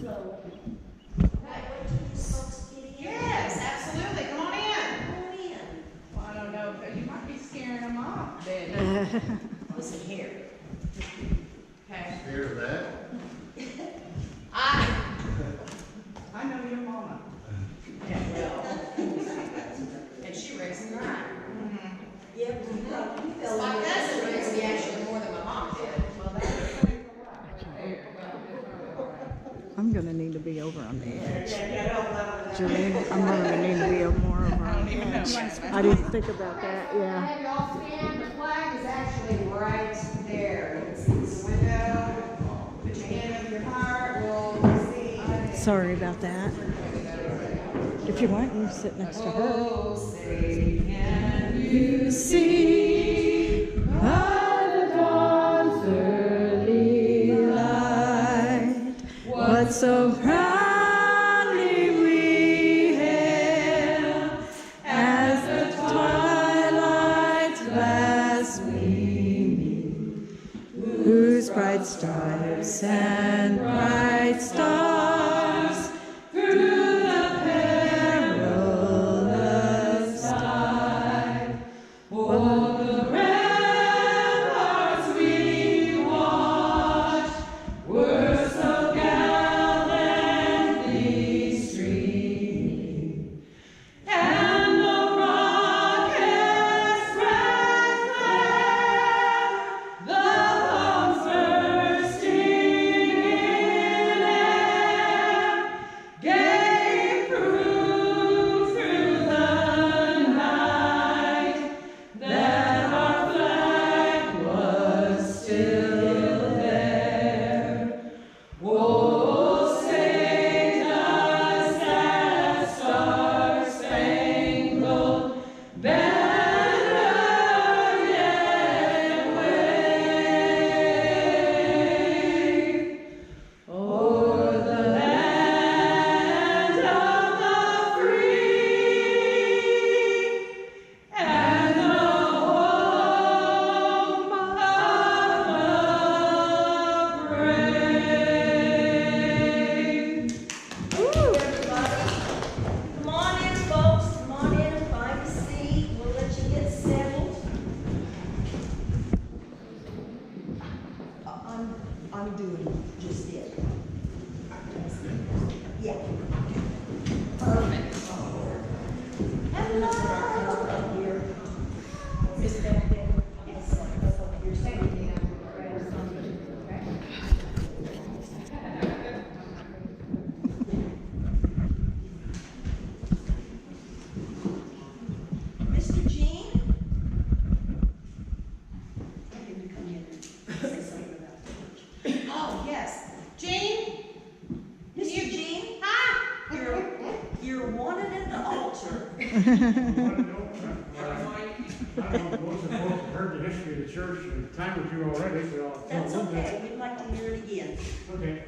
So, Yes, absolutely. Come on in. come on in. Well, I don't know, but you might be scaring them off, Betty. Listen here. Okay. Hear that? I know your mama. And she raised me right. Yeah, we fell My in cousin love. raised me actually more than my mom did. Well, that explains a lot. I'm gonna need to be over on the edge. Yeah, Julie, I'm gonna need to be more over on the even know edge. that. I didn't think about that, I yeah. have you all stand. The flag is actually right there. You can see this window. Put your hand over your heart. We'll see. Sorry about that. If you want, you can sit next to her. Oh, say, can you See by the dawn's early light what so proudly we hailed as the twilight's last gleaming, whose bright stripes and bright stars through the perilous tide o'er the ramparts we watched were so gallantly streaming, and the rockets' red glare, the bombs bursting in air, gave proof through the night that our flag was still there. Oh, say does that star-spangled banner yet wave o'er the land of the free and the home of the brave. Everybody, come on in, folks. Come on in and find a seat. We'll let you get settled. I'm doing just it. Yeah. Perfect. Hello. Up here. Is that there? Yes. Up here. Mr. Jean? I need to come in and say something about the church. Oh, yes. Jean? Mr. Jean? Hi. You're wanted at the altar. I don't know, most of the folks have heard the history of the church a time or two already, but I'll tell a That's little bit. okay. We'd like to hear it again. Okay,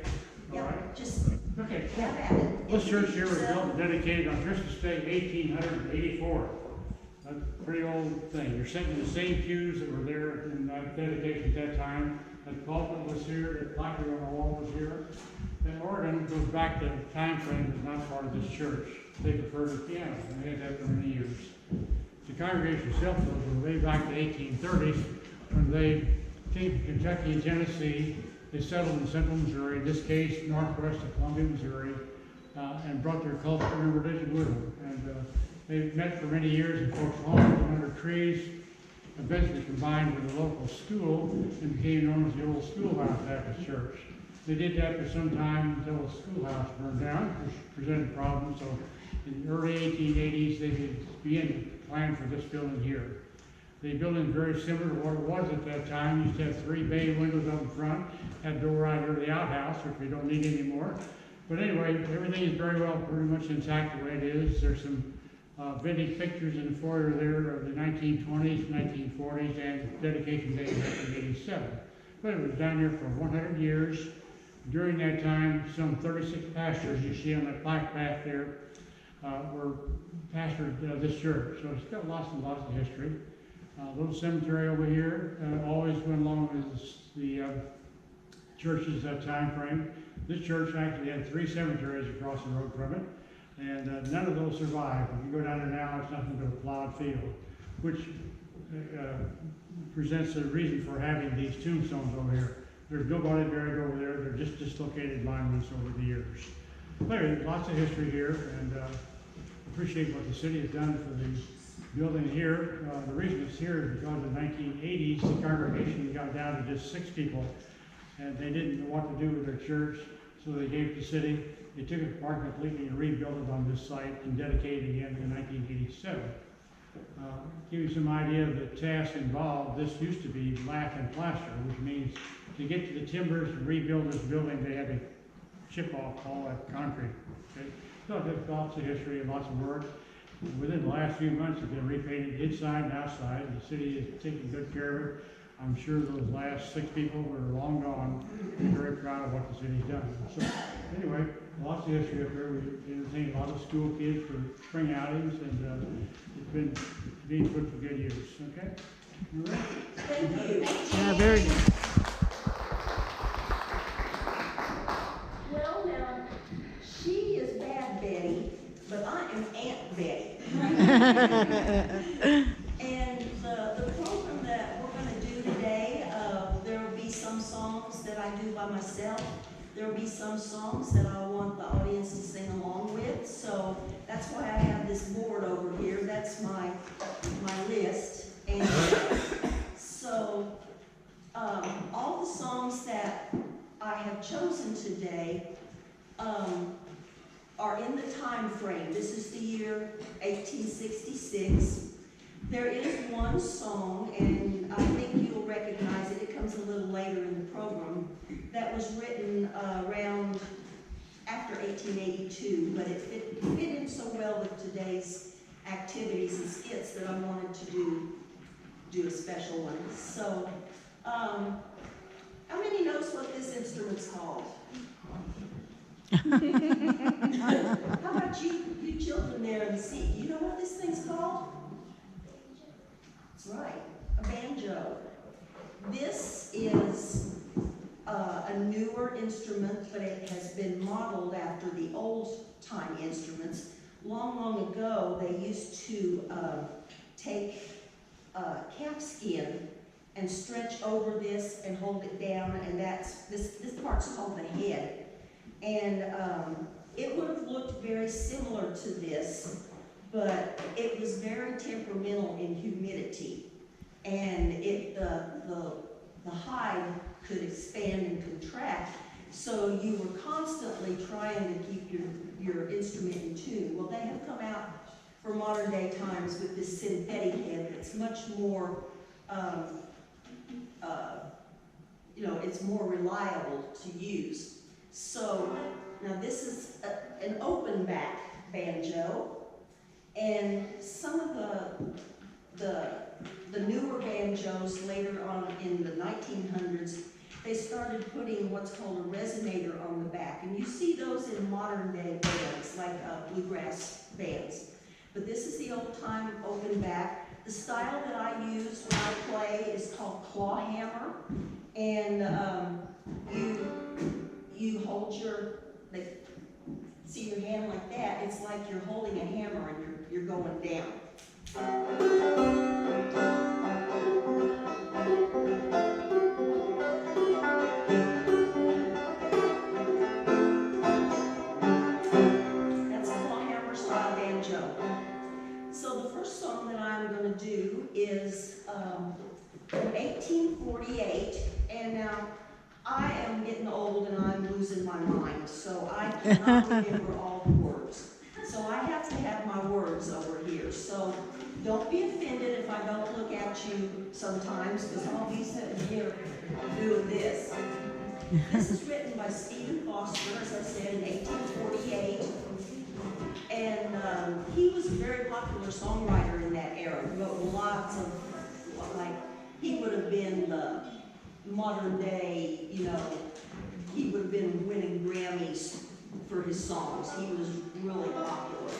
all Yep, right. just Okay. have at it. This church here was built and dedicated on Christmas Day, 1884. That's a pretty old thing. You're sitting in the same pews that were there in dedication at that time. The pulpit was here, the placard on the wall was here. The organ goes back to a time frame that's not part of this church. They preferred the piano, and they had that for many years. The congregation itself was way back to the 1830s, when they came to Kentucky and Tennessee. They settled in central Missouri, in this case, northwest of Columbia, Missouri, and brought their culture and religion with them. And they met for many years in folks' homes and under trees, eventually combined with a local school and became known as the Old Schoolhouse Baptist Church. They did that for some time until the schoolhouse burned down, which presented problems. So in the early 1880s, they began to plan for this building here. The building is very similar to what it was at that time. Used to have 3 bay windows up in front, had a door right over the outhouse, which we don't need anymore. But anyway, everything is very well, pretty much intact the way it is. There's some vintage pictures in the foyer there of the 1920s, 1940s, and dedication day of 1987. But it was down there for 100 years. During that time, some 36 pastors you see on that plaque back there were pastored this church. So it's got lots and lots of history. Little cemetery over here always went along with the church's time frame. This church actually had 3 cemeteries across the road from it, and none of those survived. If you go down there now, it's nothing but a plowed field, which presents a reason for having these tombstones over here. There's nobody buried over there. They're just dislocated monuments over the years. But anyway, lots of history here, and appreciate what the city has done for the building here. The reason it's here is because in the 1980s, the congregation got down to just 6 people, and they didn't know what to do with their church, so they gave it to the city. They took it apart completely and rebuilt it on this site and dedicated it again in 1987. Give you some idea of the task involved. This used to be lath and plaster, which means to get to the timbers and rebuild this building, they had to chip off all that concrete. Okay? So there's lots of history and lots of work. Within the last few months, it's been repainted inside and outside. The city is taking good care of it. I'm sure those last 6 people were long gone. I'm very proud of what the city's done. So anyway, lots of history up here. We entertained a lot of school kids for spring outings, and it's been being put for good use. Okay? All right. Thank you. Yeah, very good. Well, now, she is Bad Betty, but I am Aunt Betty. And the program that we're going to do today, there will be some songs that I do by myself. There will be some songs that I want the audience to sing along with. So that's why I have this board over here. That's my list. And so all the songs that I have chosen today are in the time frame. This is the year 1866. There is one song, and I think you'll recognize it. It comes a little later in the program. That was written around after 1882, but it fit in so well with today's activities and skits that I wanted to do a special one. So, how many knows what this instrument's called? How about you children there in the seat? You know what this thing's called? That's right, a banjo. This is a newer instrument, but it has been modeled after the old-time instruments. Long ago, they used to take calfskin and stretch over this and hold it down, and this part's called the head. And it would have looked very similar to this, but it was very temperamental in humidity, and the hide could expand and contract, so you were constantly trying to keep your instrument in tune. Well, they have come out for modern day times with this synthetic head that's much more, it's more reliable to use. So now this is an open back banjo, and some of the newer banjos later on in the 1900s, they started putting what's called a resonator on the back, and you see those in modern day bands like bluegrass bands. But this is the old time open back. The style that I use when I play is called claw hammer, and you hold see your hand like that. It's like you're holding a hammer and you're going down. That's a claw hammer style banjo. So the first song that I'm going to do is from 1848, and now I am getting old and I'm losing my mind, so I cannot remember all the words. So I have to have my words over here. So don't be offended if I don't look at you sometimes, because I'll be sitting here doing this. This is written by Stephen Foster, as I said, in 1848. And he was a very popular songwriter in that era. He wrote lots of, he would have been the modern day, he would have been winning Grammys for his songs. He was really popular.